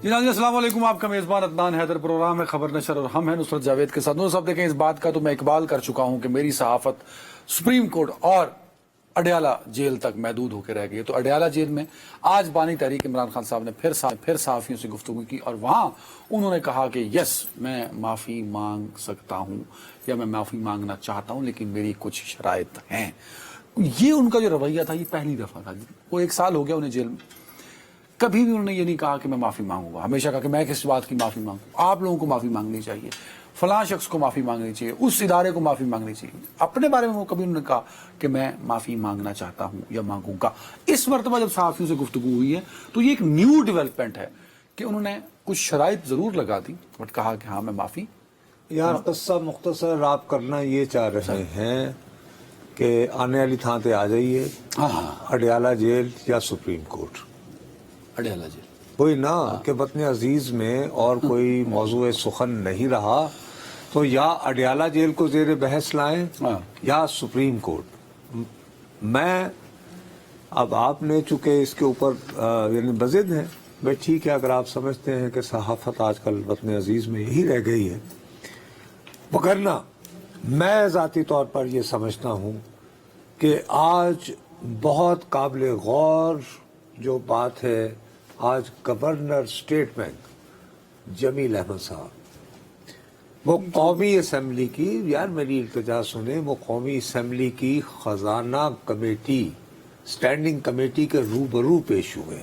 جی ناظرین السلام علیکم، آپ کا میزبان عدنان حیدر، پروگرام ہے خبر نشر اور ہم ہیں نصرت جاوید کے ساتھ۔ صاحب دیکھیں، اس بات کا تو میں اقبال کر چکا ہوں کہ میری صحافت سپریم کورٹ اور اڈیالہ جیل تک محدود ہو کے رہ گئی ہے۔ تو اڈیالہ جیل میں آج بانی تحریک عمران خان صاحب نے پھر صحافیوں سے گفتگو کی اور وہاں انہوں نے کہا کہ یس میں معافی مانگ سکتا ہوں یا میں معافی مانگنا چاہتا ہوں، لیکن میری کچھ شرائط ہیں۔ یہ ان کا جو رویہ تھا یہ پہلی دفعہ تھا، وہ 1 سال ہو گیا انہیں جیل میں، کبھی بھی انہوں نے یہ نہیں کہا کہ میں معافی مانگوں گا۔ ہمیشہ کہا کہ میں کس بات کی معافی مانگوں، آپ لوگوں کو معافی مانگنی چاہیے، فلاں شخص کو معافی مانگنی چاہیے، اس ادارے کو معافی مانگنی چاہیے۔ اپنے بارے میں وہ کبھی انہوں نے کہا کہ میں معافی مانگنا چاہتا ہوں یا مانگوں گا۔ اس مرتبہ جب صحافیوں سے گفتگو ہوئی ہے تو یہ ایک نیو ڈیولپمنٹ ہے کہ انہوں نے کچھ شرائط ضرور لگا دی بٹ کہا کہ ہاں میں معافی۔ یار قصہ مختصر آپ کرنا یہ چاہ رہے ہیں کہ آنے والی تھان تے آ جائیے، اڈیالہ جیل یا سپریم کورٹ، اڈیالہ جیل وہی نا کہ وطن عزیز میں اور کوئی موضوع سخن نہیں رہا تو یا اڈیالہ جیل کو زیر بحث لائیں یا سپریم کورٹ۔ میں اب آپ نے چونکہ اس کے اوپر یعنی بضد ہیں، بھائی ٹھیک ہے، اگر آپ سمجھتے ہیں کہ صحافت آج کل وطن عزیز میں یہی رہ گئی ہے، وگرنہ میں ذاتی طور پر یہ سمجھتا ہوں کہ آج بہت قابل غور جو بات ہے، آج گورنر اسٹیٹ بینک جمیل احمد صاحب وہ قومی اسمبلی کی، یار میری التجا سنیں، وہ قومی اسمبلی کی خزانہ کمیٹی اسٹینڈنگ کمیٹی کے روبرو پیش ہوئے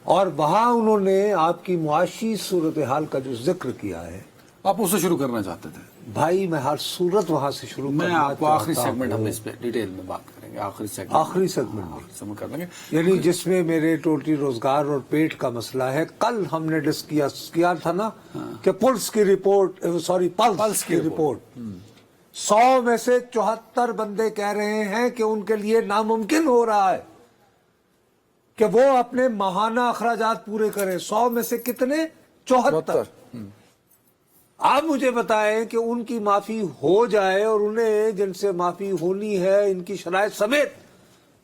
اور وہاں انہوں نے آپ کی معاشی صورتحال کا جو ذکر کیا ہے۔ آپ اس سے شروع کرنا چاہتے تھے؟ بھائی میں ہر صورت وہاں سے شروع میں کرنا آپ کو آخری چاہتا سیگمنٹ ہم ہوں۔ اس پہ ڈیٹیل میں بات کریں گے، آخری سیگمنٹ کر لیں گے، یعنی جس میں میرے ٹوٹلی روزگار اور پیٹ کا مسئلہ ہے۔ کل ہم نے ڈسکس کیا تھا نا کہ پلس کی رپورٹ، پلس کی رپورٹ 100 میں سے 74 بندے کہہ رہے ہیں کہ ان کے لیے ناممکن ہو رہا ہے کہ وہ اپنے ماہانہ اخراجات پورے کریں۔ 100 میں سے کتنے؟ 74۔ آپ مجھے بتائیں کہ ان کی معافی ہو جائے اور انہیں جن سے معافی ہونی ہے ان کی شرائط سمیت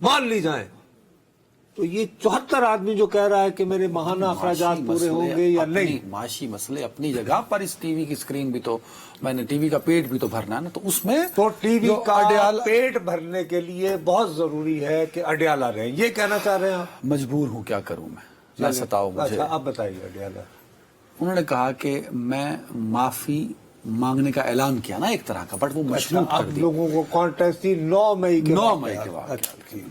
مان لی جائیں تو یہ 74 آدمی جو کہہ رہا ہے کہ میرے ماہانہ اخراجات پورے ہوں گے یا نہیں۔ معاشی مسئلے اپنی جگہ پر، اس ٹی وی کی اسکرین بھی تو میں نے ٹی وی کا پیٹ بھی تو بھرنا ہے نا، تو اس میں تو ٹی وی کا پیٹ بھرنے کے لیے بہت ضروری ہے کہ اڈیالہ رہیں، یہ کہنا چاہ رہے ہیں آپ؟ مجبور ہوں، کیا کروں میں ستاؤ مجھے۔ اچھا اب بتائیے اڈیالہ۔ انہوں نے کہا کہ میں معافی مانگنے کا اعلان کیا نا ایک طرح کا، بٹ وہ مشروط کر دی۔ لوگوں کو کانٹیکٹ تھی 9 مئی کے بعد،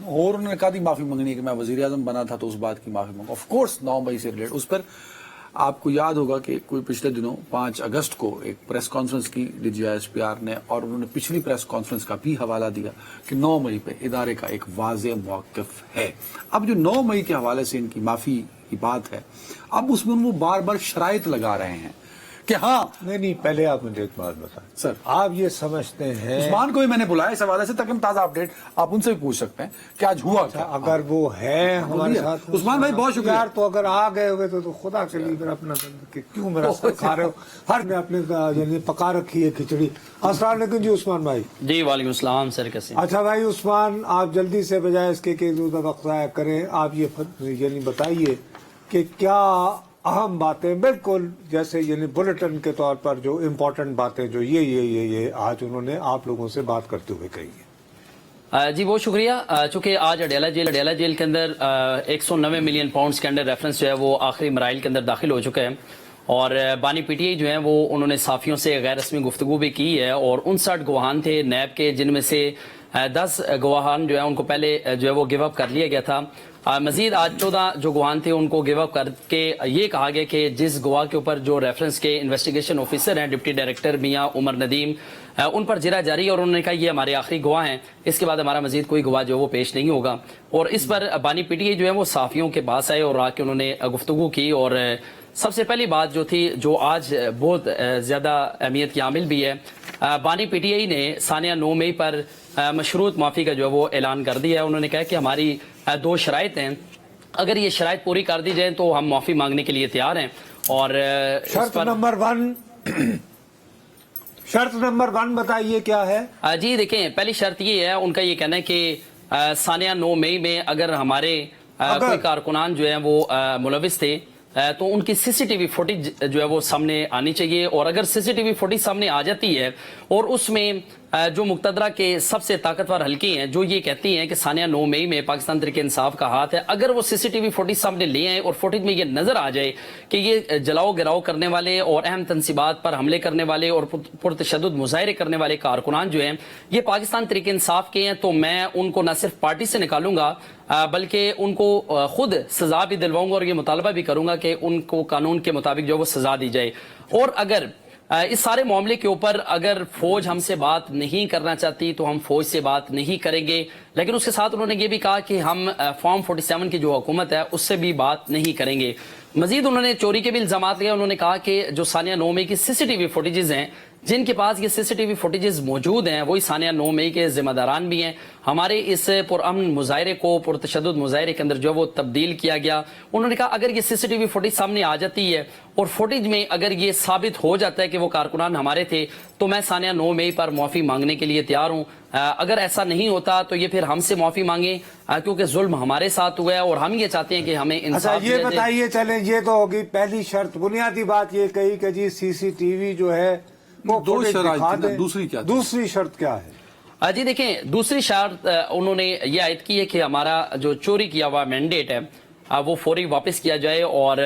اور انہوں نے کہا دی معافی مانگنی ہے کہ میں وزیر اعظم بنا تھا تو اس بات کی معافی مانگا، آف کورس 9 مئی سے ریلیٹ۔ اس پر آپ کو یاد ہوگا کہ کوئی پچھلے دنوں 5 اگست کو ایک پریس کانفرنس کی D G I S P R نے، اور انہوں نے پچھلی پریس کانفرنس کا بھی حوالہ دیا کہ 9 مئی پہ ادارے کا ایک واضح موقف ہے۔ اب جو 9 مئی کے حوالے سے ان کی معافی کی بات ہے، اب اس میں وہ بار بار شرائط لگا رہے ہیں کہ ہاں نہیں پہلے آپ مجھے ایک بات بتائیں سر، آپ یہ سمجھتے ہیں عثمان کو بھی میں نے بلایا اس حوالے سے تاکہ ہم تازہ اپڈیٹ آپ ان سے بھی پوچھ سکتے ہیں کہ آج ہوا کیا۔ اگر وہ ہے ہمارے ساتھ عثمان بھائی بہت شکریہ یار، تو اگر آ گئے ہوئے تو خدا کے لیے اپنا کیوں میرا سر کھا رہے ہو؟ ہر نے اپنے یعنی پکا رکھی ہے کھچڑی۔ السلام علیکم جی عثمان بھائی۔ جی وعلیکم السلام سر، کیسے؟ اچھا بھائی عثمان، آپ جلدی سے بجائے اس کے کہ وقت ضائع کریں، آپ یہ یعنی بتائیے کہ کیا اہم باتیں، بالکل جیسے یعنی بلٹن کے طور پر جو امپورٹنٹ باتیں جو یہ آج انہوں نے آپ لوگوں سے بات کرتے ہوئے کہی ہے۔ جی بہت شکریہ۔ چونکہ آج اڈیالہ جیل کے اندر 190 ملین پاؤنڈز کے انڈر ریفرنس جو ہے وہ آخری مراحل کے اندر داخل ہو چکا ہے، اور بانی پی ٹی آئی جو ہیں وہ انہوں نے صحافیوں سے غیر رسمی گفتگو بھی کی ہے، اور 59 گواہان تھے نیب کے، جن میں سے 10 گواہان جو ہیں ان کو پہلے جو ہے وہ گیو اپ کر لیا گیا تھا۔ مزید آج 14 جو گواہان تھے ان کو گیو اپ کر کے یہ کہا گیا کہ جس گواہ کے اوپر جو ریفرنس کے انویسٹیگیشن آفیسر ہیں ڈپٹی ڈائریکٹر میاں عمر ندیم، ان پر جرح جاری ہے، اور انہوں نے کہا یہ ہمارے آخری گواہ ہیں، اس کے بعد ہمارا مزید کوئی گواہ جو وہ پیش نہیں ہوگا۔ اور اس پر بانی پی ٹی آئی جو ہے وہ صحافیوں کے پاس آئے اور آ کے انہوں نے گفتگو کی، اور سب سے پہلی بات جو تھی جو آج بہت زیادہ اہمیت کی عامل بھی ہے، بانی پی ٹی آئی نے ثانیہ 9 مئی پر مشروط معافی کا جو ہے وہ اعلان کر دیا ہے۔ انہوں نے کہا کہ ہماری 2 شرائط ہیں، اگر یہ شرائط پوری کر دی جائیں تو ہم معافی مانگنے کے لیے تیار ہیں۔ اور شرط نمبر 1 بتائیے کیا ہے؟ جی دیکھیں، پہلی شرط یہ ہے، ان کا یہ کہنا ہے کہ ثانیہ 9 مئی میں اگر ہمارے کوئی کارکنان جو ہیں وہ ملوث تھے तो उनकी सीसीटीवी फुटेज जो है वो सामने आनी चाहिए, और अगर सीसीटीवी फुटेज सामने आ जाती है और उसमें जो मुक्तदरा के सबसे ताकतवर हल्के हैं जो ये कहती हैं कि सानिया 9 मई में पाकिस्तान तहरीक इंसाफ का हाथ है, अगर वो सीसीटीवी फुटेज सामने ले आए और फुटेज में ये नजर आ जाए कि ये जलाओ गिराओ करने वाले और अहम तनसीबात पर हमले करने वाले और पुरतशद्दुद मुजाहरे करने वाले कारकुनान जो हैं ये पाकिस्तान तहरीक इंसाफ के हैं, तो मैं उनको न सिर्फ पार्टी से निकालूंगा बल्कि उनको खुद सजा भी दिलवाऊंगा और ये मुतालबा भी करूंगा कि उनको कानून के मुताबिक जो वो सजा दी जाए। और अगर इस सारे मामले के ऊपर अगर फौज हमसे बात नहीं करना चाहती तो हम फौज से बात नहीं करेंगे, लेकिन उसके साथ उन्होंने ये भी कहा कि हम फॉर्म 47 की जो हुकूमत है उससे भी बात नहीं करेंगे। मजीद उन्होंने चोरी के भी इल्जामात लिए। उन्होंने कहा कि जो सानिया 9 मई की सीसीटीवी फुटेजेस हैं, जिनके पास ये सीसीटीवी फुटेजेस मौजूद हैं, वही सानिया 9 मई के जिम्मेदारान भी हैं। हमारे इस पुरअमन मुजाहरे को पुरतशद्दुद मुजाहरे के अंदर जो है वो तब्दील किया गया। उन्होंने कहा अगर ये सीसीटीवी फुटेज सामने आ जाती है और फुटेज में अगर ये साबित हो जाता है कि वो कारकुनान हमारे थे, तो मैं सानिया 9 मई पर माफी मांगने के लिए तैयार हूँ। अगर ऐसा नहीं होता तो ये फिर हमसे माफी मांगे, क्योंकि जुल्म हमारे साथ हुआ है और हम ये चाहते हैं कि हमें इंसाफ अच्छा, ये बताइए, चलें, ये तो होगी पहली शर्त। बुनियादी बात ये कही कि जी सीसीटीवी जो है वो दो फुटेज शर्त दिखा थी ना, दें। दूसरी क्या थी? दूसरी शर्त क्या है? जी देखें, दूसरी शर्त उन्होंने ये आयद की है कि हमारा जो चोरी किया हुआ मैंडेट है वो फौरी वापस किया जाए और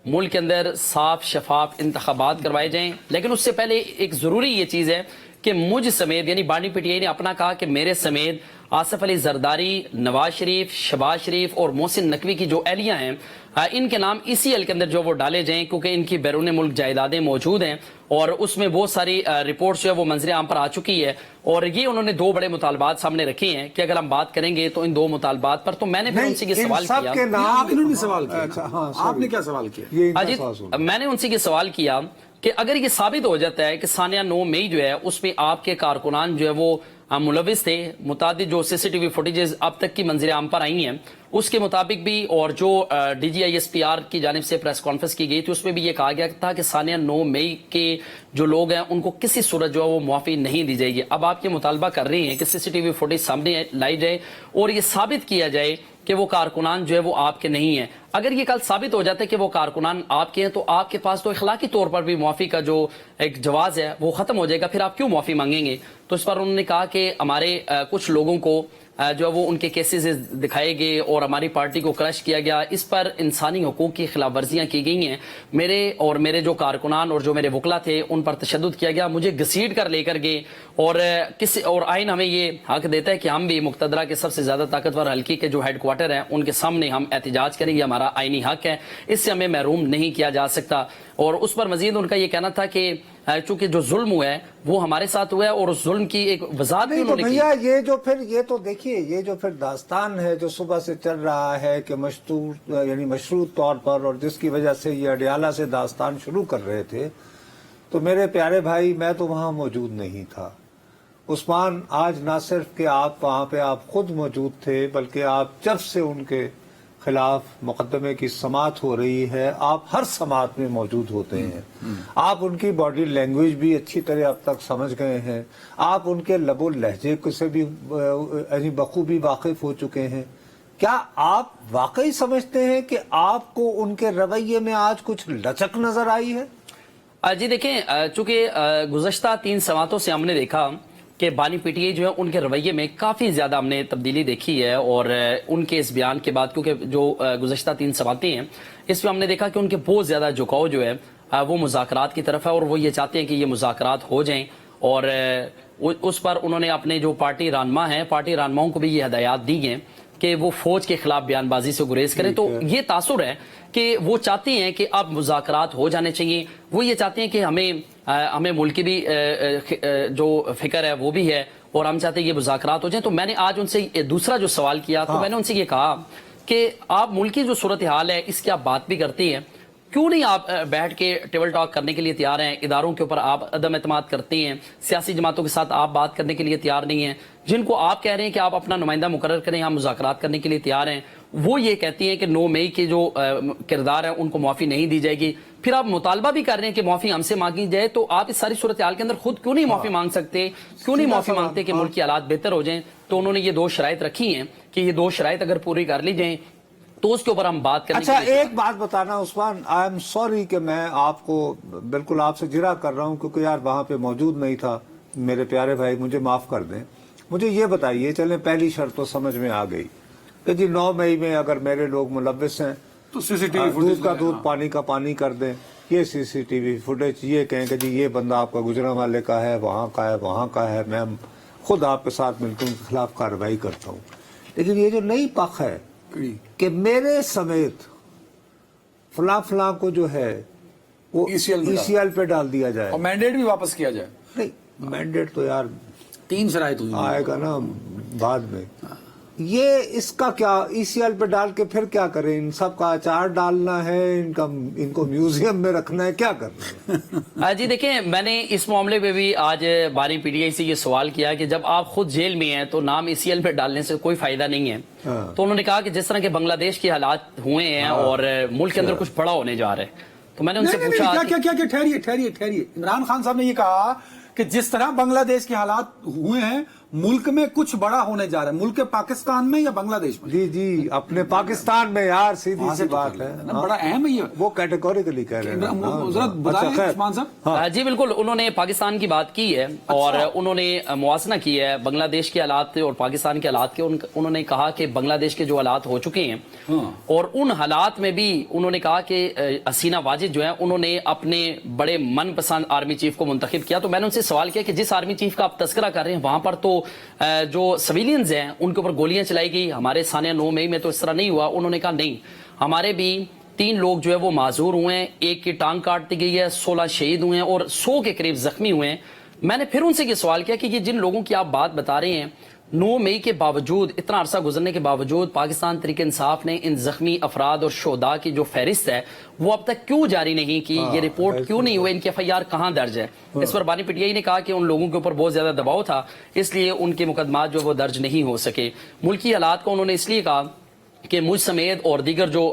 मुल्क के अंदर साफ शफाफ इंतखाबात करवाए जाएं। लेकिन उससे पहले एक जरूरी ये चीज है कि मुझ समेत, यानी बानी पीटीआई ने अपना कहा कि मेरे समेत आसिफ अली जरदारी, नवाज शरीफ, शहबाज शरीफ और मोहसिन नकवी की जो एहलियां हैं इनके नाम इसी एल के अंदर जो वो डाले जाएं, क्योंकि इनकी बैरून मुल्क जायदादें मौजूद हैं और उसमें बहुत सारी रिपोर्ट्स जो है वो मंजर आम पर आ चुकी है। और ये उन्होंने दो बड़े मुतालबात सामने रखे हैं कि अगर हम बात करेंगे तो इन दो मुतालबात पर, तो मैंने फिर उनसे ये सवाल किया। इन्होंने सवाल किया। अच्छा, हाँ, आपने क्या सवाल किया? ये इनका अजीत, सवाल सुनो। मैंने उनसे ये सवाल किया कि अगर ये साबित हो जाता है कि सानिया 9 मई जो है उसमें आपके कारकुनान जो है वो मुलविस थे, मुतादिद जो सीसीटीवी फुटेजेस अब तक की मंजर आम पर आई हैं उसके मुताबिक भी, और जो DGISPR की जानिब से प्रेस कॉन्फ्रेंस की गई थी उसमें भी ये कहा गया था कि सानिया 9 मई के जो लोग हैं उनको किसी सूरत जो है वो मुआफी नहीं दी जाएगी। अब आप ये मुतालबा कर रही हैं कि सीसीटीवी फुटेज सामने लाई जाए और ये साबित किया जाए कि वो कारकुनान जो है वो आपके नहीं है। अगर ये कल साबित हो जाता है कि वो कारकुनान आपके हैं तो आपके पास तो इखलाकी तौर पर भी मुआफी का जो एक जवाज है वो खत्म हो जाएगा, फिर आप क्यों मुआफी मांगेंगे? तो इस पर उन्होंने कहा कि हमारे कुछ लोगों को जो है वो उनके केसेस दिखाए गए और हमारी पार्टी को क्रश किया गया, इस पर इंसानी हकूक की खिलाफ वर्जियाँ की गई हैं। मेरे जो कारकुनान और जो मेरे वकला थे उन पर तशद्दुद किया गया, मुझे घसीट कर लेकर गए और आइन हमें ये हक देता है कि हम भी मुक्तदरा के सबसे ज्यादा ताकतवर हल्की के जो हेड क्वार्टर हैं उनके सामने हम एहतजाज करेंगे, हमारा आइनी हक है, इससे हमें महरूम नहीं किया जा सकता। और उस पर मजीद उनका ये कहना था कि चूंकि जो जुल्म हुआ है वो हमारे साथ हुआ है और उस जुल्म की एक वजाहत भी उन्होंने की। भैया ये तो देखिए, ये जो फिर दास्तान है जो सुबह से चल रहा है कि मशरूत तौर पर, और जिसकी वजह से ये अडियाला से दास्तान शुरू कर रहे थे, तो मेरे प्यारे भाई मैं तो वहां मौजूद नहीं था। उस्मान, आज ना सिर्फ कि आप वहां पे आप खुद मौजूद थे, बल्कि आप जब से उनके खिलाफ मुकदमे की समाअत हो रही है आप हर समाअत में मौजूद होते हैं। आप उनकी बॉडी लैंग्वेज भी अच्छी तरह अब तक समझ गए हैं, आप उनके लबो लहजे से भी बखूबी वाकिफ हो चुके हैं। क्या आप वाकई समझते हैं कि आपको उनके रवैये में आज कुछ लचक नजर आई है? जी देखें, चूंकि गुज़श्ता 3 समातों से हमने देखा कि बानी पीटीआई जो है उनके रवैये में काफ़ी ज़्यादा हमने तब्दीली देखी है और उनके इस बयान के बाद, क्योंकि जो गुज़श्ता 3 समातें हैं इसमें हमने देखा कि उनके बहुत ज़्यादा झुकाव जो है वो मुज़ाकरात की तरफ है और वो ये चाहते हैं कि ये मुज़ाकरात हो जाएं। और उस पर उन्होंने अपने जो पार्टी रानमा हैं, पार्टी रानमाओं को भी ये हदायत दी हैं कि वो फौज के खिलाफ बयानबाजी से गुरेज करें। तो ये तासुर है कि वो चाहती हैं कि अब मुज़ाकरात हो जाने चाहिए। वो ये चाहते हैं कि हमें मुल्क की भी जो फिक्र है वो भी है और हम चाहते हैं ये मुज़ाकरात हो जाए। तो मैंने आज उनसे दूसरा जो सवाल किया तो मैंने उनसे ये कहा कि आप मुल्क की जो सूरत हाल है इसकी आप बात भी करती हैं, क्यों नहीं आप बैठ के टेबल टॉक करने के लिए तैयार हैं? इदारों के ऊपर आप अदम एतमाद करते हैं, सियासी जमातों के साथ आप बात करने के लिए तैयार नहीं हैं, जिनको आप कह रहे हैं कि आप अपना नुमाइंदा मुकर्रर करें, हम मुज़ाकरात करने के लिए तैयार हैं, वो ये कहती हैं कि 9 मई के जो किरदार हैं उनको माफ़ी नहीं दी जाएगी। फिर आप मुतालबा भी कर रहे हैं कि माफ़ी हमसे मांगी जाए, तो आप इस सारी सूरत हाल के अंदर खुद क्यों नहीं माफ़ी मांग सकते, क्यों नहीं माफ़ी मांगते कि मुल्क की हालात बेहतर हो जाएं? तो उन्होंने ये 2 शराइत रखी हैं कि ये 2 शराइत अगर पूरी कर ली जाएं تو اس کے اوپر ہم بات کریں. اچھا ایک بات بتانا عثمان، آئی ایم سوری کہ میں آپ کو بالکل آپ سے جرا کر رہا ہوں، کیونکہ یار وہاں پہ موجود نہیں تھا. میرے پیارے بھائی مجھے معاف کر دیں. مجھے یہ بتائیے، چلیں پہلی شرط تو سمجھ میں آ گئی کہ جی 9 مئی میں اگر میرے لوگ ملوث ہیں تو سی سی ٹی وی دودھ کا دودھ پانی کا پانی کر دیں. یہ سی سی ٹی وی فوٹیج یہ کہیں کہ جی یہ بندہ آپ کا گجرانوالے کا ہے، وہاں کا ہے، وہاں کا ہے، میں خود آپ کے ساتھ مل کر ان کے خلاف کارروائی کرتا ہوں. لیکن یہ جو نئی پخ ہے کہ میرے سمیت فلاں فلاں کو جو ہے وہ ECL پہ ڈال دیا جائے اور مینڈیٹ بھی واپس کیا جائے. نہیں مینڈیٹ تو یار 3 شرائط ہوئی آئے گا نا بعد میں. یہ اس کا کیا ECL پہ ڈال کے پھر کیا کریں؟ ان سب کا اچار ڈالنا ہے، ان کو میوزیم میں رکھنا ہے، کیا کرنا ہے؟ جی دیکھیں، میں نے اس معاملے پہ بھی آج بانی PTI سے یہ سوال کیا کہ جب آپ خود جیل میں ہیں تو نام ECL پہ ڈالنے سے کوئی فائدہ نہیں ہے. تو انہوں نے کہا کہ جس طرح کے بنگلہ دیش کے حالات ہوئے ہیں اور ملک کے اندر کچھ بڑا ہونے جا رہا ہے، تو میں نے ان سے پوچھا کیا ٹھہریے. عمران خان صاحب نے یہ کہا کہ جس طرح بنگلہ دیش کے حالات ہوئے ہیں ملک میں کچھ بڑا ہونے جا رہا ہے. ملک پاکستان میں یا بنگلہ دیش میں؟ جی اپنے پاکستان میں یار سیدھی سی بات ہے، بڑا اہم ہے یہ. وہ کیٹیگوریکلی کہہ رہے ہیں. ضرورت بتائیں عثمان صاحب. جی بالکل، انہوں نے پاکستان کی بات کی ہے اور انہوں نے موازنہ کی ہے بنگلہ دیش کے حالات اور پاکستان کے حالات کے. انہوں نے کہا کہ بنگلہ دیش کے جو حالات ہو چکے ہیں اور ان حالات میں بھی انہوں نے کہا کہ حسینہ واجد جو ہیں انہوں نے اپنے بڑے من پسند آرمی چیف کو منتخب کیا. تو میں نے ان سے سوال کیا کہ جس آرمی چیف کا آپ تذکرہ کر رہے ہیں وہاں پر تو جو سویلینز ہیں ان کے اوپر گولیاں چلائی گئی، ہمارے سانیہ 9 مئی میں تو اس طرح نہیں ہوا. انہوں نے کہا نہیں، ہمارے بھی 3 لوگ جو ہے وہ معذور ہوئے ہیں، ایک کی ٹانگ کاٹ دی گئی ہے، 16 شہید ہوئے ہیں اور 100 کے قریب زخمی ہوئے ہیں. میں نے پھر ان سے یہ سوال کیا کہ یہ جن لوگوں کی آپ بات بتا رہے ہیں 9 مئی کے باوجود، اتنا عرصہ گزرنے کے باوجود پاکستان تحریک انصاف نے ان زخمی افراد اور شہداء کی جو فہرست ہے وہ اب تک کیوں جاری نہیں کی؟ یہ رپورٹ کیوں نہیں ہوئے؟ ان کی FIR کہاں درج ہے؟ اس پر بانی PTI نے کہا کہ ان لوگوں کے اوپر بہت زیادہ دباؤ تھا، اس لیے ان کے مقدمات جو وہ درج نہیں ہو سکے. ملکی حالات کو انہوں نے اس لیے کہا کہ مجھ سمیت اور دیگر جو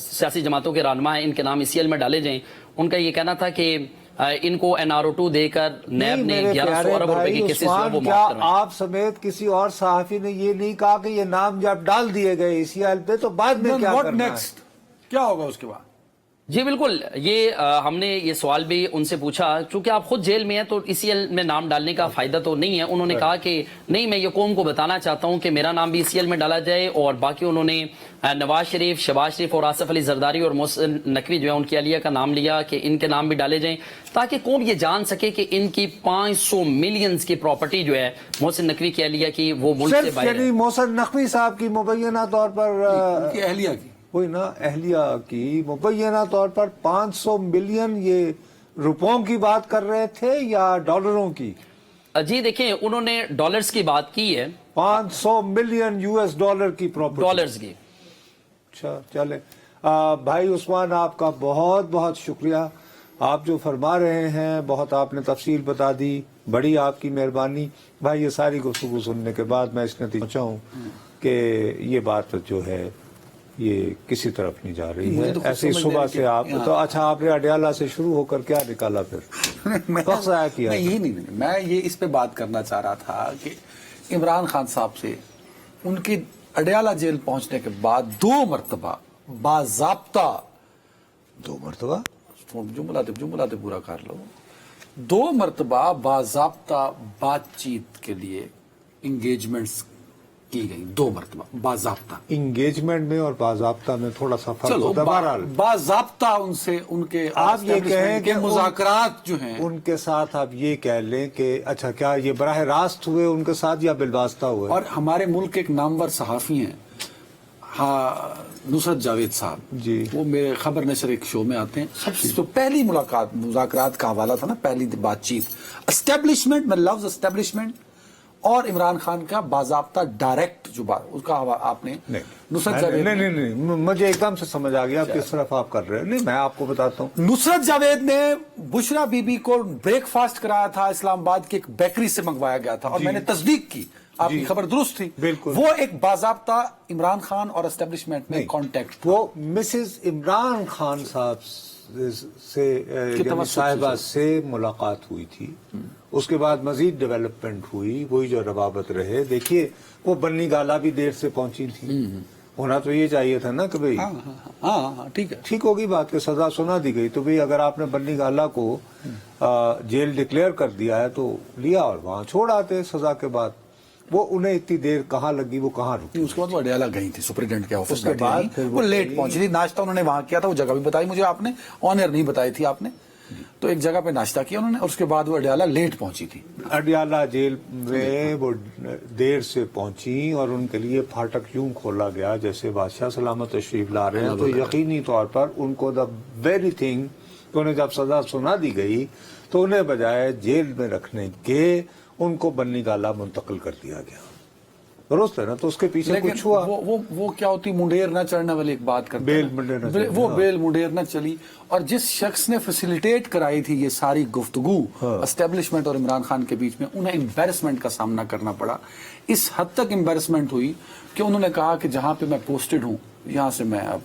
سیاسی جماعتوں کے رہنما ہیں ان کے نام ECL میں ڈالے جائیں. ان کا یہ کہنا تھا کہ ان کو NRO2 دے کر نیب نے 1100 ارب روپے کی کیسز وہ معاف کروائیں. آپ سمیت کسی اور صحافی نے یہ نہیں کہا کہ یہ نام جب ڈال دیے گئے ECL پہ تو بعد میں کیا کرنا ہے؟ کیا ہوگا اس کے بعد؟ جی بالکل، یہ ہم نے یہ سوال بھی ان سے پوچھا. چونکہ آپ خود جیل میں ہیں تو ECL میں نام ڈالنے کا فائدہ تو نہیں ہے. انہوں نے کہا کہ نہیں، میں یہ قوم کو بتانا چاہتا ہوں کہ میرا نام بھی ECL میں ڈالا جائے. اور باقی انہوں نے نواز شریف، شہباز شریف اور آصف علی زرداری اور محسن نقوی جو ہے ان کی اہلیہ کا نام لیا کہ ان کے نام بھی ڈالے جائیں تاکہ قوم یہ جان سکے کہ ان کی 500 ملینز کی پراپرٹی جو ہے محسن نقوی کی اہلیہ کی وہ ملک سے باہر ہے. یعنی محسن نقوی صاحب کی مبینہ طور پر اہلیہ کی وہی نا اہلیہ کی مبینہ طور پر 500 ملین یہ روپوں کی بات کر رہے تھے یا ڈالروں کی؟ جی دیکھیں، انہوں نے ڈالرز کی بات کی ہے. 500 ملین US ڈالر کی پراپرٹی، ڈالرز کی. اچھا چلے بھائی عثمان، آپ کا بہت بہت شکریہ. آپ جو فرما رہے ہیں بہت آپ نے تفصیل بتا دی، بڑی آپ کی مہربانی. بھائی یہ ساری گفتگو سننے کے بعد میں اس نتیجے پہنچا ہوں کہ یہ بات جو ہے یہ کسی طرف نہیں جا رہی ہے. ایسے ہی صبح سے آپ تو اچھا آپ نے اڈیالہ سے شروع ہو کر کیا نکالا پھر وقت ضائع کیا؟ یہی نہیں، میں یہ اس پہ بات کرنا چاہ رہا تھا کہ عمران خان صاحب سے ان کی اڈیالہ جیل پہنچنے کے بعد 2 مرتبہ باضابطہ 2 مرتبہ جملہ پورا کر لو 2 مرتبہ باضابطہ بات چیت کے لیے انگیجمنٹس کی گئی. 2 مرتبہ باضابطہ. انگیجمنٹ میں اور باضابطہ میں تھوڑا سا فرق چلو ہوتا ہے. بہرحال باضابطہ ان سے ان کے آپ یہ کہیں کہ مذاکرات جو ہیں ان کے ساتھ آپ یہ کہہ لیں کہ اچھا کیا یہ براہ راست ہوئے ان کے ساتھ یا بالواسطہ ہوئے؟ اور ہمارے ملک کے ایک نامور صحافی ہیں نصرت جاوید صاحب جی، وہ میرے خبر نشر ایک شو میں آتے ہیں. سب سے جو پہلی ملاقات مذاکرات کا حوالہ تھا نا، پہلی بات چیت اسٹیبلشمنٹ میں لفظ اسٹیبلشمنٹ اور عمران خان کا باضابطہ ڈائریکٹ جو بات اس کا آپ نے نصرت جاوید نہیں مجھے ایک دم سے سمجھ آ گیا کس طرف آپ کر رہے ہیں. نہیں میں آپ کو بتاتا ہوں، نصرت جاوید نے بشرا بی بی کو بریک فاسٹ کرایا تھا اسلام آباد کی ایک بیکری سے منگوایا گیا تھا اور میں نے تصدیق کی، آپ کی خبر درست تھی. بالکل وہ ایک باضابطہ عمران خان اور اسٹیبلشمنٹ میں کانٹیکٹ. وہ مسز عمران خان صاحب سے صاحبہ سے ملاقات ہوئی تھی. اس کے بعد مزید ڈیولپمنٹ ہوئی، وہی جو روابط رہے. دیکھیے وہ بنی گالا بھی دیر سے پہنچی تھی، होना तो ये चाहिए था ना कि भाई हाँ ठीक है। ठीक होगी बात कि सजा सुना दी गई, तो भाई अगर आपने बन्नी गाला को जेल डिक्लेयर कर दिया है तो लिया और वहां छोड़ आते सजा के बाद। वो उन्हें इतनी देर कहाँ लगी, वो कहाँ रुकी। उसके बाद वो अडयाला गई थी सुपरिटेंडेंट के ऑफिस उसके बैठी बाद रही। फिर वो लेट पहुंची थी, नाश्ता उन्होंने वहां किया था, वो जगह भी बताई मुझे आपने, ऑन एयर नहीं बताई थी आपने। तो एक जगह पे नाश्ता किया उन्होंने और उसके बाद वो अडयाला लेट पहुंची थी। अडयाला जेल में वो देर से पहुंची और उनके लिए फाटक यूं खोला गया जैसे बादशाह सलामत तशरीफ ला रहे हैं। तो यकीनी तौर पर उनको द वेरी थिंग, तो उन्हें जब सजा सुना दी गई तो उन्हें बजाय जेल में रखने के उनको बन्नी गाला मुंतकिल कर दिया गया। दुरुस्त है ना। तो उसके पीछे लेकिन कुछ हुआ। वो क्या होती, मुंडेर न चढ़ने वाली एक बात करते बेल हैं। मुंडेर न चढ़ी, वो हाँ। बेल मुंडेर न चली। और जिस शख्स ने फैसिलिटेट कराई थी ये सारी गुफ्तगू एस्टेब्लिशमेंट और इमरान खान के बीच में, उन्हें एम्बेरसमेंट का सामना करना पड़ा। इस हद तक एम्बेरसमेंट हुई कि उन्होंने कहा कि जहां पे मैं पोस्टेड हूं यहां से मैं अब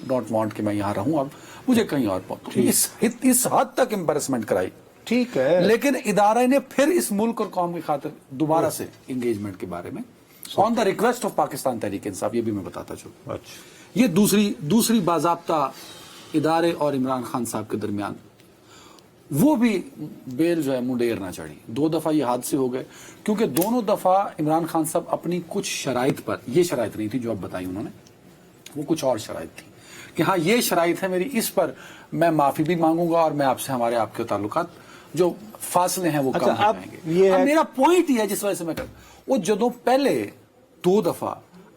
डोंट वांट कि मैं यहां रहूं, अब मुझे कहीं और पहुंचूं। इस हद तक एम्बेरसमेंट कराई। ठीक है, लेकिन इदारे ने फिर इस मुल्क और कौम की खातिर दोबारा से इंगेजमेंट के बारे में on the request of Pakistan Tehreek Insaf, ये भी मैं बताता चलूं। अच्छा, ये दूसरी बाज़ाब्ता इदारे और इमरान खान साहब के दरमियान वो भी बेल जो है मुंडेर ना चढ़ी। 2 दफा ये हादसे हो गए क्योंकि दोनों दफा इमरान खान साहब अपनी कुछ शराइत पर, ये शराइत नहीं थी जो अब बताई उन्होंने, वो कुछ और शराइत थी कि हाँ ये शराइत है मेरी, इस पर मैं माफी भी मांगूंगा और मैं आपसे हमारे आपके ताल्लुकात जो फासले हैं वो कम हो जाएंगे। अब मेरा पॉइंट ये है जिस वजह से मैं वो ਜਦੋਂ पहले 2 दफा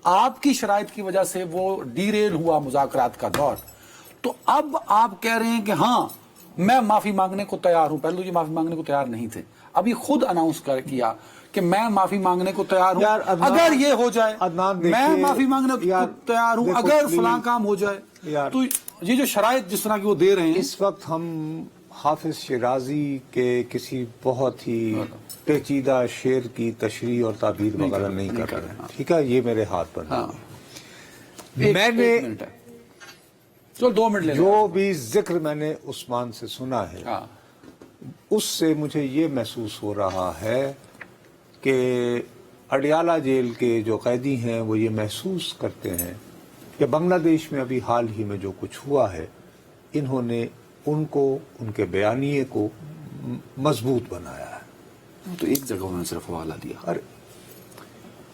आपकी शराइत की वजह से वो डीरेल हुआ मुज़ाकरात का दौर, तो अब आप कह रहे हैं कि हाँ मैं माफी मांगने को तैयार हूं। पहले तो ये माफी मांगने को तैयार नहीं थे, अभी खुद अनाउंस कर किया कि मैं माफी मांगने को तैयार हूं अगर ये हो जाए, मैं माफी मांगने को तैयार हूं अगर फलां काम हो जाए। तो ये जो शराइत जिस तरह की वो दे रहे हैं, इस वक्त हम हाफिज शिराजी के किसी बहुत ही पेचीदा शेर की तशरीह और ताबीर वगैरह नहीं कर रहे हैं, ठीक है, ये मेरे हाथ पर नहीं। मैंने चलो 2 मिनट ले जो भी जिक्र मैंने उस्मान से सुना है, उससे मुझे ये महसूस हो रहा है कि अडयाला जेल के जो कैदी हैं वो ये महसूस करते हैं कि बांग्लादेश में अभी हाल ही में जो कुछ हुआ है, इन्होंने उनको, उनके बयानिए को मजबूत बनाया है। तो एक जगह उन्होंने सिर्फ हवाला दिया। अरे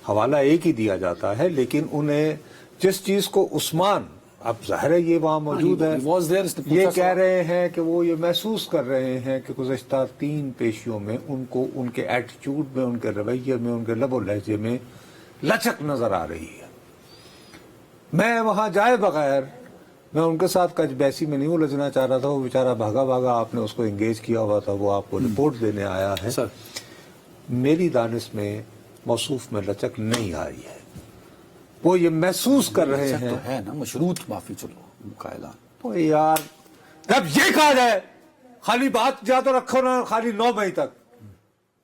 हवाला एक ही दिया जाता है, लेकिन उन्हें जिस चीज को उस्मान, अब जाहिर है ये वहां मौजूद है, ये कह रहे हैं कि वो ये महसूस कर रहे हैं कि गुज़श्ता 3 पेशियों में उनको उनके एटीट्यूड में, उनके रवैये में, उनके लबो लहजे में लचक नजर आ रही है। मैं वहां जाए बगैर, मैं उनके साथ कजबैसी में नहीं उलझना चाह रहा था, वो बेचारा भागा भागा, आपने उसको एंगेज किया हुआ था, वो आपको रिपोर्ट देने आया है। सर मेरी दानिश में मौसूफ में लचक नहीं आ रही है। वो ये महसूस कर रहे हैं तो है ना मशरूत माफी, चलो का ऐलान। तो यार जब ये कहा जाए, खाली बात जा तो रखो ना खाली 9 मई तक,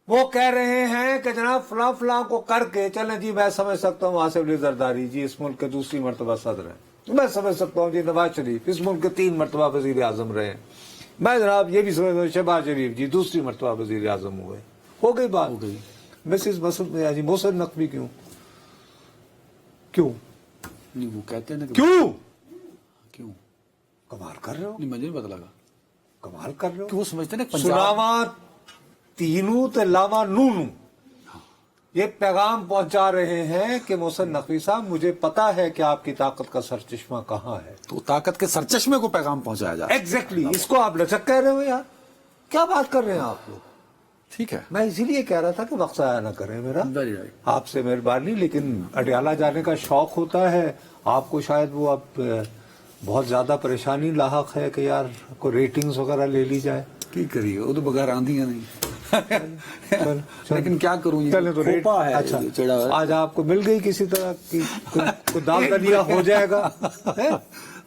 वो कह रहे हैं कि जनाब फलां फलां को करके चलें जी, मैं समझ सकता हूँ आसिफ अली जरदारी जी इस मुल्क के दूसरी मरतबा सदर हैं, मैं समझ सकता हूँ जी नवाज शरीफ इस मुल्क के 3 मरतबा वजीर आजम रहे, मैं जनाब ये भी समझता हूँ शहबाज शरीफ जी दूसरी मरतबा वजीर आजम हुए। हो गई बात, हो गई। मिसिस मोहसिन नकवी क्यों नहीं, वो कहते हैं ना क्यों कमाल कर रहे हो, नहीं मुझे नहीं पता लगा, कमाल कर रहे हो कि वो समझते हैं ना सुनावा तीनू ते लावा नूनू ये पैगाम पहुंचा रहे हैं कि मोहसिन नकवी साहब, मुझे पता है कि आपकी ताकत का सरचश्मा कहाँ है। तो ताकत के सरचश्मे को पैगाम पहुंचाया जा रहा है। एग्जैक्टली, इसको आप लचक कह रहे हो यार, क्या बात कर रहे हैं आप लोग। ठीक है, मैं इसीलिए कह रहा था कि वक्त आया ना करें मेरा, वेरी राइट, आपसे मेहरबानी, लेकिन अडयाला जाने का शौक होता है आपको, शायद वो अब बहुत ज्यादा परेशानी लाहक है कि यार आपको रेटिंग्स वगैरह ले ली जाए। की करिए, वो तो बगैर आंधियां नहीं लेकिन क्या करूं, चले तो रेट है। अच्छा चढ़ा है। आज आपको मिल गई किसी तरह की कोई दाल दलिया हो जाएगा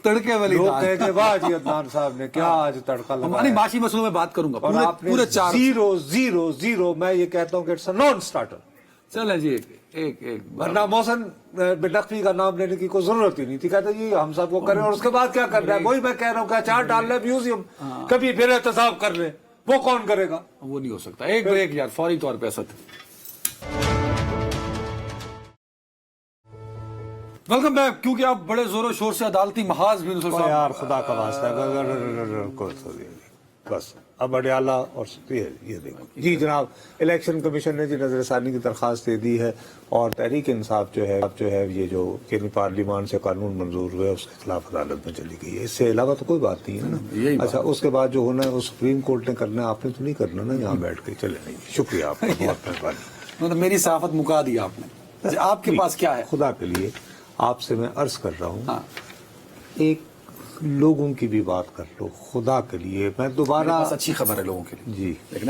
तड़के वाली लोग दाल। कहे कि वाह जी अदनान साहब ने क्या आज तड़का हमारी लगाया। माशी मसलों में बात करूंगा, और आपने पूरे 4 0 मैं ये कहता हूँ कि इट्स अ नॉन स्टार्टर। चले जी एक वरना मोहसिन नकवी का नाम लेने की कोई जरूरत ही नहीं थी, कहते जी हम सबको करें और उसके बाद क्या कर रहा है, वही मैं कह रहा हूँ, क्या चार डाल रहे म्यूजियम, कभी फिर एहतसाब कर ले, वो कौन करेगा। वो नहीं हो सकता, एक ब्रेक यार फौरी तौर पे असद। Welcome back. क्योंकि आप बड़े जोरों शोर से अदालती महाज भी नुसरत साहब यार खुदा का वास्ता है बस अब अडयाला और ये देखो जी जनाब, इलेक्शन कमीशन ने जी नजरसानी की दरखास्त दे दी है और तहरीक इंसाफ जो है ये जो कि पार्लियामान से कानून मंजूर हुआ है उसके खिलाफ अदालत में चली गई है। इससे अलावा तो कोई बात नहीं है ना। अच्छा, उसके बाद जो होना है वो सुप्रीम कोर्ट ने करना है, आपने तो नहीं करना ना यहाँ बैठ के। चले नहीं, शुक्रिया आपका, बहुत मेहरबानी। मतलब मेरी सहाफत मुका दी आपने। आपके पास क्या है? खुदा के लिए आपसे मैं अर्ज कर रहा हूँ, हाँ। एक लोगों की भी बात कर लो खुदा के लिए। मैं दोबारा अच्छी खबर है लोगों के लिए जी, लेकिन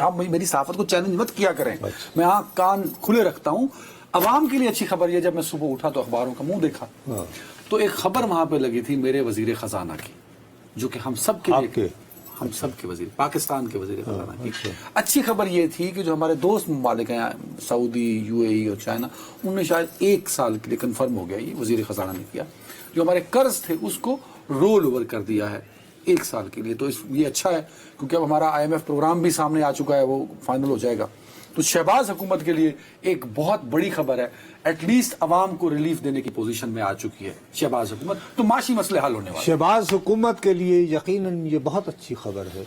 आप मेरी सहाफत को चैलेंज मत किया करें। अच्छा। मैं आँख कान खुले रखता हूँ। अवाम के लिए अच्छी खबर ये, जब मैं सुबह उठा तो अखबारों का मुंह देखा हाँ। तो एक खबर वहां पे लगी थी मेरे वजीर खजाना की, जो कि हम सब के लिए, हम सब के वजीर, पाकिस्तान के वजीर खजाना की। अच्छी खबर ये थी कि जो हमारे दोस्त ममालिक हैं, सऊदी, यूएई और चाइना, उनने शायद 1 साल के लिए कंफर्म हो गया, ये वजीर खजाना ने किया, जो हमारे कर्ज थे उसको रोल ओवर कर दिया है 1 साल के लिए। तो ये अच्छा है क्योंकि अब हमारा IMF प्रोग्राम भी सामने आ चुका है, वो फाइनल हो जाएगा। तो शहबाज हुकूमत के लिए एक बहुत बड़ी खबर है, एटलीस्ट अवाम को रिलीफ देने की पोजीशन में आ चुकी है शहबाज हुकूमत, तो माशी मसले हल होने वाले। शहबाज हुकूमत के लिए यकीनन ये बहुत अच्छी खबर है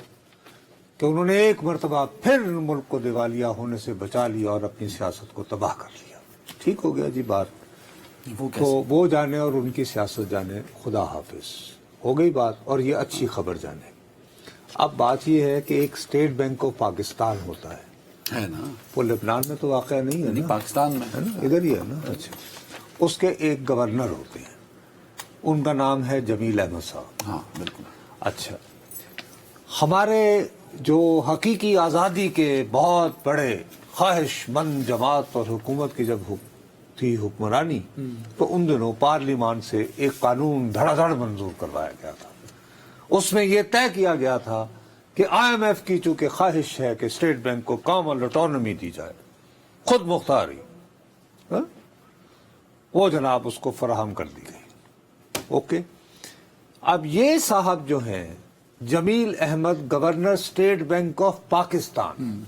कि उन्होंने एक मरतबा फिर मुल्क को दिवालिया होने से बचा लिया और अपनी सियासत को तबाह कर लिया। ठीक हो गया जी बात, तो वो जाने और उनकी सियासत जाने, खुदा हाफिज, हो गई बात। और ये अच्छी खबर जाने। अब बात ये है कि एक स्टेट बैंक ऑफ पाकिस्तान होता है ना, वो लेबनान में तो वाक़या नहीं है ना, पाकिस्तान में है ना, इधर ही है ना। अच्छा, उसके एक गवर्नर होते हैं, उनका नाम है जमील अहमद साहब। हाँ बिल्कुल। अच्छा, हमारे जो हकीकी आज़ादी के बहुत बड़े ख्वाहिशमंद जमात और हुकूमत की जब थी हुक्मरानी, तो उन दिनों पार्लियामान से एक कानून धड़ाधड़ मंजूर करवाया गया था। उसमें यह तय किया गया था कि IMF की चूंकि ख्वाहिश है कि स्टेट बैंक को कामल ऑटोनॉमी दी जाए, खुद मुख्तारी, वो जनाब उसको फराहम कर दी गई। ओके, अब ये साहब जो हैं Jameel Ahmad, governor state bank of Pakistan,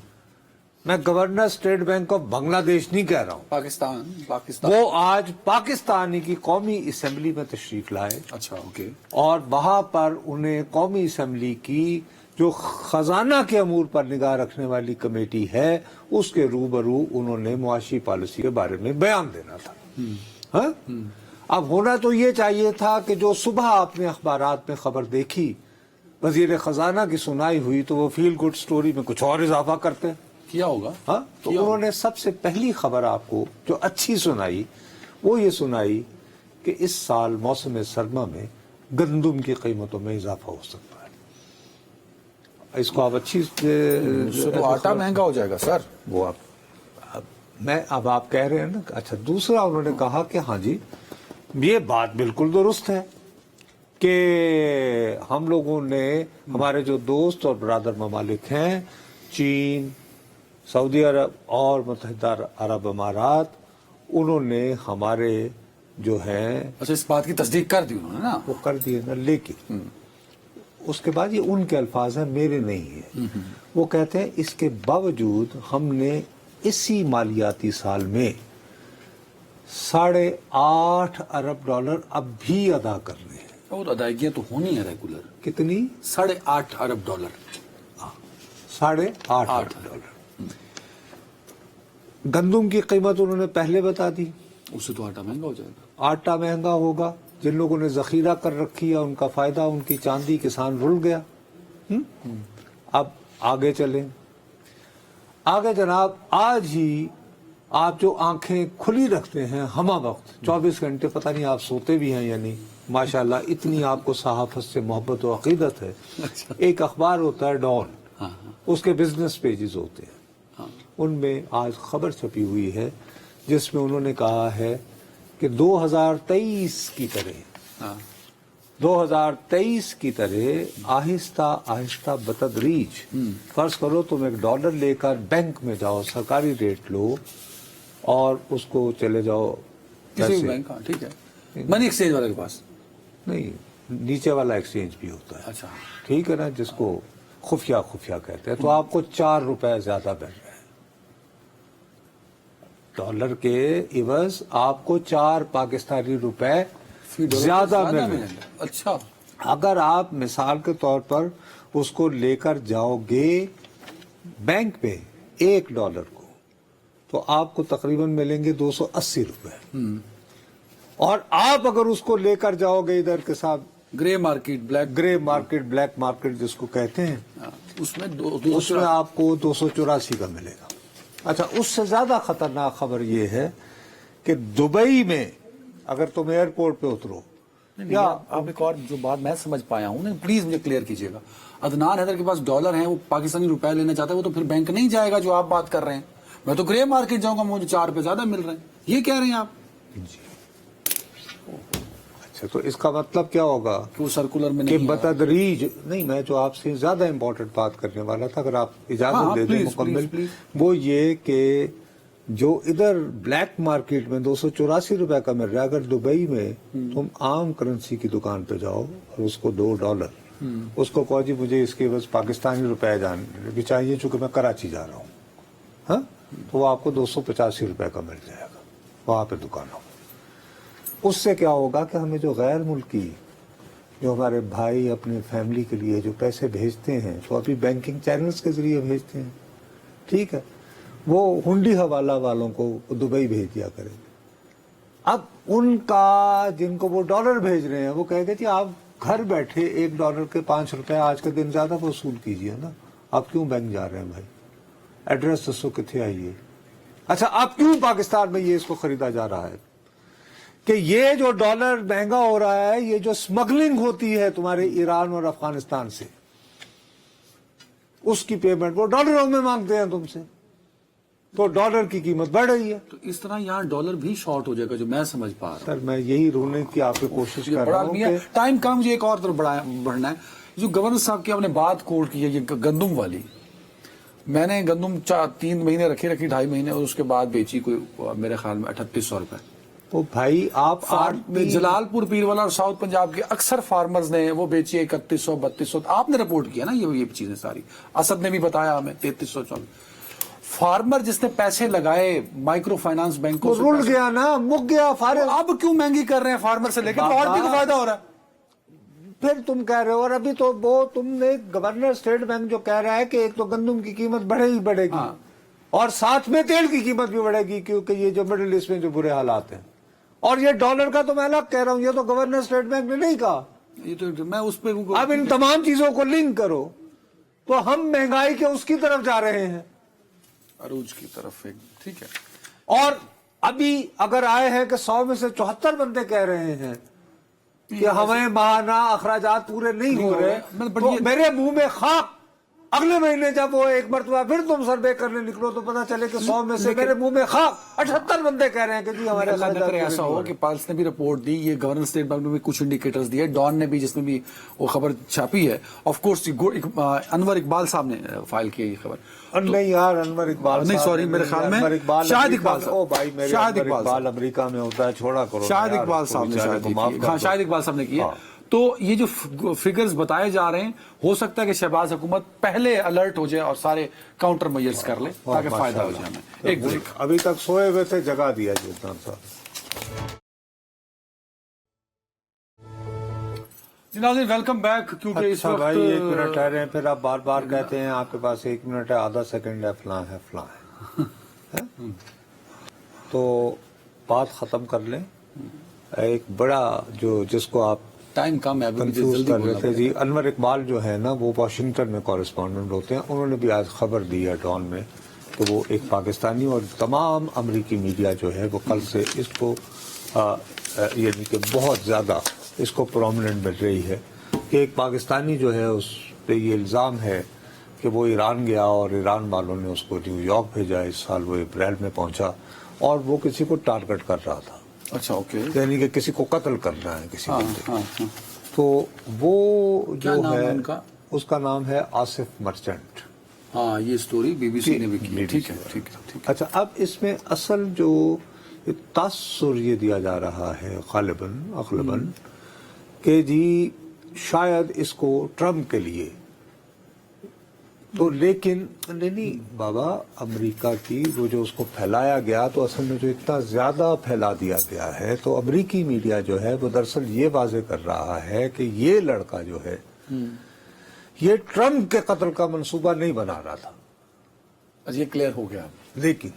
मैं governor state bank of Bangladesh नहीं कह रहा हूं, पाकिस्तान, वो आज पाकिस्तानी की कौमी असेंबली में तशरीफ लाए। अच्छा, ओके। और वहां पर उन्हें कौमी असेंबली की जो खजाना के अमूर पर निगाह रखने वाली कमेटी है, उसके रूबरू उन्होंने मुआशी पॉलिसी के बारे में बयान देना था। हाँ? अब होना तो ये चाहिए था कि जो सुबह आपने अखबारात में खबर देखी, वजीर खजाना की सुनाई हुई, तो वो फील गुड स्टोरी में कुछ और इजाफा करते किया होगा। हाँ, तो उन्होंने सबसे पहली खबर आपको जो अच्छी सुनाई वो ये सुनाई कि इस साल मौसम सरमा में गंदुम की कीमतों में इजाफा हो सकता है। इसको आप अच्छी तो आटा महंगा हो जाएगा सर। वो अब आप कह रहे हैं ना। अच्छा, दूसरा उन्होंने कहा कि हाँ जी, ये बात बिल्कुल दुरुस्त है कि हम लोगों ने, हमारे जो दोस्त और बरादर ममालिक हैं, चीन, सऊदी अरब और मुत्तहिदा अरब अमारात, उन्होंने हमारे जो हैं, अच्छा, इस बात की तस्दीक कर दी उन्होंने ना, वो कर दिए ना। लेकिन उसके बाद ये उनके अल्फाज हैं, मेरे नहीं है। वो कहते हैं इसके बावजूद हमने इसी मालियाती साल में $8.5 अरब अब भी अदा करने हैं। और अदायगियां तो होनी है रेगुलर। कितनी? $8.5 अरब। $8.5 अरब। गंदुम की कीमत उन्होंने पहले बता दी, उससे तो आटा महंगा हो जाएगा। आटा महंगा होगा, जिन लोगों ने जखीरा कर रखी है उनका फायदा, उनकी चांदी, किसान रुल गया। अब आगे चलें, आगे जनाब, आज ही आप जो आंखें खुली रखते हैं हमा वक्त 24 घंटे, पता नहीं आप सोते भी हैं या नहीं, माशाल्लाह इतनी आपको सहाफत से मोहब्बत और अकीदत है। एक अखबार होता है डॉन, उसके बिजनेस पेजेस होते हैं, उनमें आज खबर छपी हुई है जिसमें उन्होंने कहा है कि 2023 की तरह 2023 की तरह आहिस्ता आहिस्ता बतदरीज, फर्ज करो तुम $1 लेकर बैंक में जाओ, सरकारी रेट लो और उसको चले जाओ किसी भी बैंक, ठीक है, मनी एक्सचेंज वाले के पास नहीं, नीचे वाला एक्सचेंज भी होता है। अच्छा, ठीक है ना, जिसको खुफिया कहते हैं, तो आपको $4 ज्यादा मिल रहे हैं। डॉलर के इवज आपको 4 पाकिस्तानी रुपए ज्यादा मिल रहे हैं। अच्छा, अगर आप मिसाल के तौर पर उसको लेकर जाओगे बैंक पे $1 को, तो आपको तकरीबन मिलेंगे 280 रुपए। और आप अगर उसको लेकर जाओगे इधर के साथ ग्रे मार्केट, ब्लैक मार्केट जिसको कहते हैं, उसमें उसमें आपको 284 का मिलेगा। अच्छा, उससे ज्यादा खतरनाक खबर ये है कि दुबई में अगर तुम एयरपोर्ट पे उतरो या आप एक और जो बात मैं समझ पाया हूँ, प्लीज मुझे क्लियर कीजिएगा। अदनान हैदर के पास डॉलर हैं, वो पाकिस्तानी रुपए लेना चाहता है, वो तो फिर बैंक नहीं जाएगा जो आप बात कर रहे हैं। मैं तो ग्रे मार्केट जाऊंगा, मुझे 4 रुपए ज्यादा मिल रहे हैं, ये कह रहे हैं आप? जी। अच्छा, तो इसका मतलब क्या होगा कि वो सर्कुलर में कि नहीं आया। बतदरीज नहीं, मैं जो आपसे ज्यादा इंपॉर्टेंट बात करने वाला था, अगर आप इजाजत हाँ, दे दें प्लीज, मुकम्मल, प्लीज। वो ये कि जो इधर ब्लैक मार्केट में 284 रुपए का मिल रहा है, अगर दुबई में तुम आम करेंसी की दुकान पे जाओ और उसको $2, उसको कहो जी मुझे इसके बस पाकिस्तानी रुपए भी चाहिए चूंकि मैं कराची जा रहा हूँ, हाँ, तो वो आपको 285 रुपए का मिल जाएगा वहां पे दुकानों। उससे क्या होगा कि हमें जो गैर मुल्की, जो हमारे भाई अपने फैमिली के लिए जो पैसे भेजते हैं, तो अभी बैंकिंग चैनल्स के जरिए भेजते हैं, ठीक है, वो हुंडी हवाला वालों को दुबई भेज दिया करेंगे। अब उनका जिनको वो डॉलर भेज रहे हैं, वो कहेंगे जी आप घर बैठे $1 के 5 रुपए आज के दिन ज्यादा वसूल कीजिए ना, आप क्यों बैंक जा रहे हैं भाई, एड्रेस दसो कितने आइए। अच्छा, आप क्यों पाकिस्तान में ये इसको खरीदा जा रहा है कि ये जो डॉलर महंगा हो रहा है, ये जो स्मगलिंग होती है तुम्हारे ईरान और अफगानिस्तान से, उसकी पेमेंट वो डॉलरों में मांगते हैं तुमसे, तो डॉलर की कीमत बढ़ रही है। तो इस तरह यहाँ डॉलर भी शॉर्ट हो जाएगा, जो मैं समझ पा रहा हूँ। सर, मैं यही रोने की आपकी कोशिश कर रहा हूँ कि टाइम का मुझे एक और तरफ बढ़ना है। जो गवर्नर साहब की आपने बात कोट की है, ये गंदुम वाली, मैंने गंदुम 3 महीने रखी 2.5 महीने, और उसके बाद बेची कोई मेरे ख्याल में 3800 रुपए। तो भाई आप जलालपुर पीरवाला और साउथ पंजाब के अक्सर फार्मर्स ने वो बेची 3100 3200। आपने रिपोर्ट किया ना ये चीजें सारी, असद ने भी बताया हमें 3300। फार्मर जिसने पैसे लगाए माइक्रो फाइनेंस बैंकों से, रुल गया ना, मुक गया फार्मर। अब क्यों महंगी कर रहे हैं फार्मर से लेकर, तो आदमी को फायदा हो रहा है। फिर तुम कह रहे हो, और अभी तो वो तुमने गवर्नर स्टेट बैंक जो कह रहा है कि एक तो गंदुम की कीमत बढ़ेगी, हाँ। और साथ में तेल की कीमत भी बढ़ेगी, क्योंकि ये जो मिडिल ईस्ट में जो बुरे हालात हैं। और ये डॉलर का तो मैं अलग कह रहा हूं, ये तो गवर्नर स्टेट बैंक ने नहीं कहा। ये तो मैं उस पे अब इन तमाम चीजों को लिंक करो तो हम महंगाई के उसकी तरफ जा रहे हैं, अरूज की तरफ एक, ठीक है। और अभी अगर आए हैं कि 100 में से 74 बंदे कह रहे हैं कि हमें माहाना अखराजात पूरे नहीं हो रहे, तो मेरे मुंह में खाक। अगले महीने जब वो एक मरतबा फिर तुम सर्वे करने निकलो तो पता चले कि 100 में से मेरे मुंह में खाक 78 बंदे कह रहे हैं कि जी हमारे ऐसा हो कि पल्स ने भी रिपोर्ट दी, ये गवर्नर स्टेट बैंक ने भी कुछ इंडिकेटर्स दिए, डॉन ने भी, जिसमें भी वो खबर छापी है, ऑफ कोर्स अनवर इकबाल साहब ने फाइल की ये खबर। नहीं यार, अनवर इकबाल नहीं, सॉरी, मेरे ख्याल में शाहिद इकबाल साहब, ओ भाई मेरे शाहिद इकबाल अमेरिका में होता है, छोड़ा करो। शाहिद इकबाल साहब ने शाहिद इकबाल साहब ने किया। तो ये जो फिगर्स बताए जा रहे हैं, हो सकता है कि शहबाज हुकूमत पहले अलर्ट हो जाए और सारे काउंटर मेजर्स कर ले ताकि फायदा हो जाए हमें। एक ब्रेक। अभी तक सोए हुए थे, जगा दिया जितना साहब। नाज़रीन वेलकम बैक। क्योंकि इस वक्त भाई 1 मिनट ठहरे हैं, फिर आप बार बार कहते हैं आपके पास 1 मिनट है, आधा सेकंड है, फलां है। तो बात खत्म कर लें। एक बड़ा जो जिसको आप टाइम कम है, कंफ्यूज कर रहे थे जी, अनवर इकबाल जो है ना, वो वाशिंगटन में कॉरेस्पॉन्डेंट होते हैं। उन्होंने भी आज खबर दी है डॉन में कि वो एक पाकिस्तानी और तमाम अमरीकी मीडिया जो है वो कल से इसको यानी कि बहुत ज़्यादा इसको प्रोमिनेंट मिल रही है कि एक पाकिस्तानी जो है उस पर ये इल्ज़ाम है कि वो ईरान गया और ईरान वालों ने उसको न्यूयॉर्क भेजा। इस साल वो अप्रैल में पहुंचा और वो किसी को टारगेट कर रहा था। अच्छा, ओके, यानी कि किसी को कत्ल करना है किसी बंदे। हाँ। तो वो क्या जो नाम है उनका? उसका नाम है आसिफ मर्चेंट। हाँ, ये स्टोरी बीबीसी ने भी की। ठीक है। अच्छा, अब इसमें असल जो तासुर ये दिया जा रहा है अगलबन कि जी शायद इसको ट्रम्प के लिए تو لیکن نہیں بابا، امریکہ کی وہ جو اس کو پھیلایا گیا تو اصل میں جو اتنا زیادہ پھیلا دیا گیا ہے، تو امریکی میڈیا جو ہے وہ دراصل یہ واضح کر رہا ہے کہ یہ لڑکا جو ہے یہ ٹرمپ کے قتل کا منصوبہ نہیں بنا رہا تھا، یہ کلیئر ہو گیا. لیکن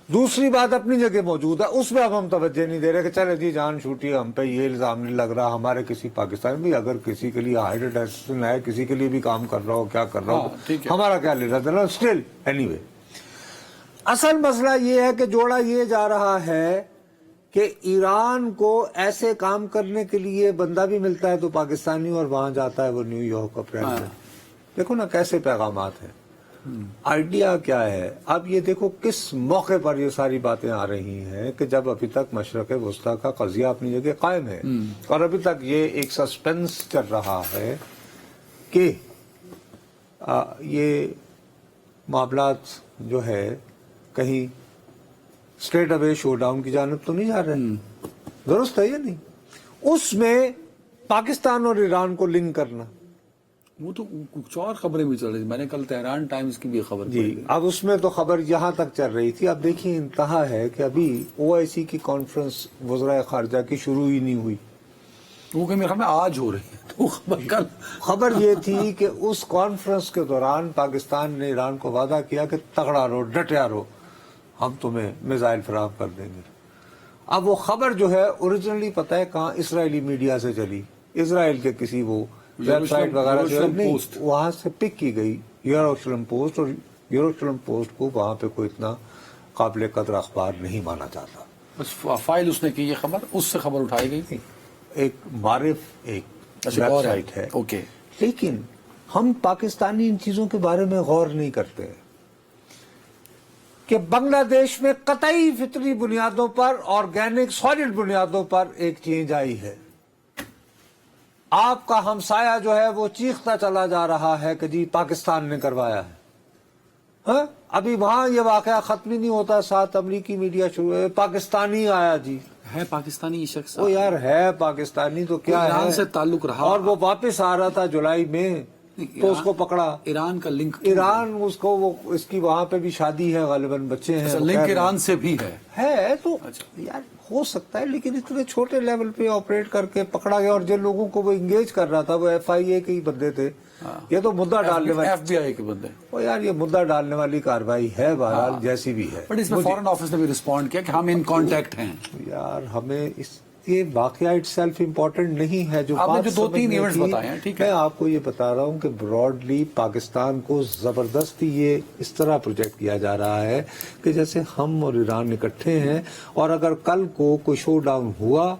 دوسری بات اپنی جگہ موجود ہے، اس میں اب ہم توجہ نہیں دے رہے کہ چلے جی جان چھوٹی، ہم پہ یہ الزام نہیں لگ رہا، ہمارے کسی پاکستان بھی اگر کسی کے لیے ہائیڈڈ ایسوسیشن ہے، کسی کے لیے بھی کام کر رہا ہو، کیا کر رہا ہو، ٹھیک ہے. ہمارا کیا لے رہا تھا اسٹل اینی وے. اصل مسئلہ یہ ہے کہ جوڑا یہ جا رہا ہے کہ ایران کو ایسے کام کرنے کے لیے بندہ بھی ملتا ہے تو پاکستانی، اور وہاں جاتا ہے وہ نیو یارک اپریل میں. دیکھو نا کیسے پیغامات ہیں. آئیڈیا کیا ہے؟ اب یہ دیکھو کس موقع پر یہ ساری باتیں آ رہی ہیں کہ جب ابھی تک مشرق وسطیٰ کا قضیہ اپنی جگہ قائم ہے، اور ابھی تک یہ ایک سسپینس چل رہا ہے کہ یہ معاملات جو ہے کہیں اسٹریٹ اوے شو ڈاؤن کی جانب تو نہیں جا رہے. درست ہے یہ نہیں؟ اس میں پاکستان اور ایران کو لنک کرنا، وہ تو کچھ اور خبریں بھی چل رہی تھی. میں نے کل تہران ٹائمز کی بھی خبر جی. اب اس میں تو خبر یہاں تک چل رہی تھی. اب دیکھیے انتہا ہے کہ ابھی OIC کی کانفرنس وزرائے خارجہ کی شروع ہی نہیں ہوئی، وہ کہ میرے خیال میں آج ہو رہی ہے. تو خبر یہ تھی کہ اس کانفرنس کے دوران پاکستان نے ایران کو وعدہ کیا کہ تگڑا رہو، ڈٹیا رہو، ہم تمہیں میزائل فراہم کر دیں گے. اب وہ خبر جو ہے اوریجنلی پتہ ہے کہاں؟ اسرائیلی میڈیا سے چلی، اسرائیل کے کسی وہ ویب سائٹ وغیرہ سے نہیں، وہاں سے پک کی گئی یروشلم پوسٹ، اور یروشلم پوسٹ کو وہاں پہ کوئی اتنا قابل قدر اخبار نہیں مانا جاتا. بس فائل اس نے کی یہ خبر، اس سے خبر اٹھائی گئی. ایک معرف ایک ویب سائٹ ہے. اوکے. لیکن ہم پاکستانی ان چیزوں کے بارے میں غور نہیں کرتے کہ بنگلہ دیش میں قطعی فطری بنیادوں پر، آرگینک سالڈ بنیادوں پر ایک چینج آئی ہے. آپ کا ہمسایہ جو ہے وہ چیختا چلا جا رہا ہے کہ جی پاکستان نے کروایا ہے. ہاں ابھی وہاں یہ واقعہ ختم ہی نہیں ہوتا، ساتھ امریکی میڈیا شروع ہے، پاکستانی آیا جی. ہے پاکستانی یہ شخص؟ وہ یار ہے پاکستانی تو کیا ہے، ایران سے تعلق رہا، اور وہ واپس آ رہا تھا جولائی میں تو اس کو پکڑا. ایران کا لنک، ایران اس کو وہ اس کی وہاں پہ بھی شادی ہے، غالباً بچے ہیں. لنک ایران سے بھی ہے تو یار ہو سکتا ہے، لیکن اتنے چھوٹے لیول پہ آپریٹ کر کے پکڑا گیا. اور جن لوگوں کو وہ انگیج کر رہا تھا وہ FIA کے ہی بندے تھے. یہ تو مدعا ڈالنے والی FBI کے بندے. وہ یار یہ مدعا ڈالنے والی کارروائی ہے، بہرحال جیسی بھی ہے. بٹ اس میں فورن آفس نے بھی رسپونڈ کیا کہ ہم ان کانٹیکٹ ہیں. یار ہمیں یہ واقعہ اٹ سیلف امپورٹنٹ نہیں ہے. جو آپ نے جو 2-3 ایونٹس بتائے ہیں، ٹھیک ہے، میں آپ کو یہ بتا رہا ہوں کہ براڈلی پاکستان کو زبردستی یہ اس طرح پروجیکٹ کیا جا رہا ہے کہ جیسے ہم اور ایران اکٹھے ہیں، اور اگر کل کو کوئی شو ڈاؤن ہوا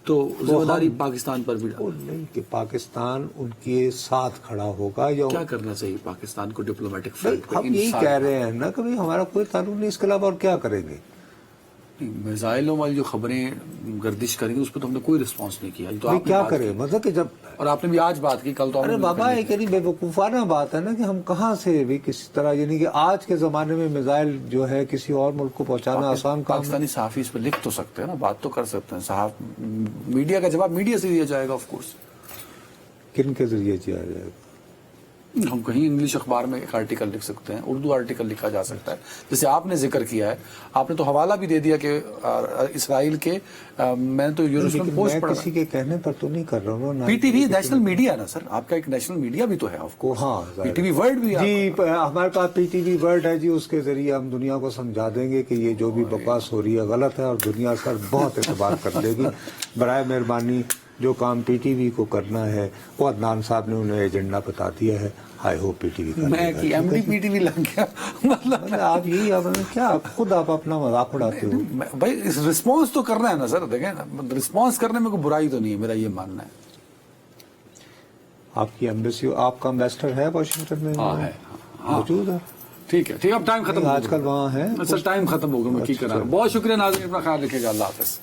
تو ذمہ داری پاکستان پر بھی نہیں کہ پاکستان ان کے ساتھ کھڑا ہوگا. یا کیا کرنا چاہیے پاکستان کو ڈپلومیٹک فرنٹ پہ؟ ہم یہی کہہ رہے ہیں نا کہ ہمارا کوئی تعلق نہیں، اس کے علاوہ اور کیا کریں گے. میزائلوں والی جو خبریں گردش کریں گے اس پہ تو ہم نے کوئی رسپانس نہیں کیا. تو آپ کیا کریں؟ مطلب کہ جب، اور آپ نے بھی آج بات کی، کل تو ارے بابا ایک یعنی بے وقوفانہ بات ہے نا کہ ہم کہاں سے بھی کسی طرح، یعنی کہ آج کے زمانے میں میزائل جو ہے کسی اور ملک کو پہنچانا آسان کام. پاکستانی صحافی اس پہ لکھ تو سکتے ہیں نا، بات تو کر سکتے ہیں. صحاف میڈیا کا جواب میڈیا سے دیا جائے گا. آف کورس کن کے ذریعے کیا جائے گا؟ ہم کہیں انگلش اخبار میں ایک آرٹیکل لکھ سکتے ہیں، اردو آرٹیکل لکھا جا سکتا ہے. جیسے آپ نے ذکر کیا ہے، آپ نے تو حوالہ بھی دے دیا کہ اسرائیل کے، میں تو یروشلم پوسٹ پڑھا، کسی کے کہنے پر تو نہیں کر رہا ہوں. PTV نیشنل میڈیا نا سر، آپ کا ایک نیشنل میڈیا بھی تو ہے. آف کورس ہاں، PTV ورلڈ بھی ہے جی. ہمارے پاس PTV ورلڈ ہے جی، اس کے ذریعے ہم دنیا کو سمجھا دیں گے کہ یہ جو بھی بکواس ہو رہی ہے غلط ہے، اور دنیا سر بہت اعتبار کر لے گی. برائے مہربانی جو کام PTV کو کرنا ہے وہ عدنان صاحب نے انہیں ایجنڈا بتا دیا ہے. آئی ہوپ PTV کا میں کہ MD PTV لگ گیا. مطلب آپ یہی کیا خود آپ اپنا مذاق اڑاتے ہو بھائی. رسپانس تو کرنا ہے نا سر، دیکھیں رسپانس کرنے میں کوئی برائی تو نہیں ہے، میرا یہ ماننا ہے. آپ کی ایمبیسی، آپ کا امبیسڈر ہے واشنگٹن میں؟ ہاں ہے، موجود ہے. ٹھیک ہے، ٹھیک ہے. اب ٹائم ختم، آج کل وہاں ہے سر، ٹائم ختم ہو گیا. میں کی کرا. بہت شکریہ ناظرین، اپنا خیال رکھیے گا. اللہ حافظ.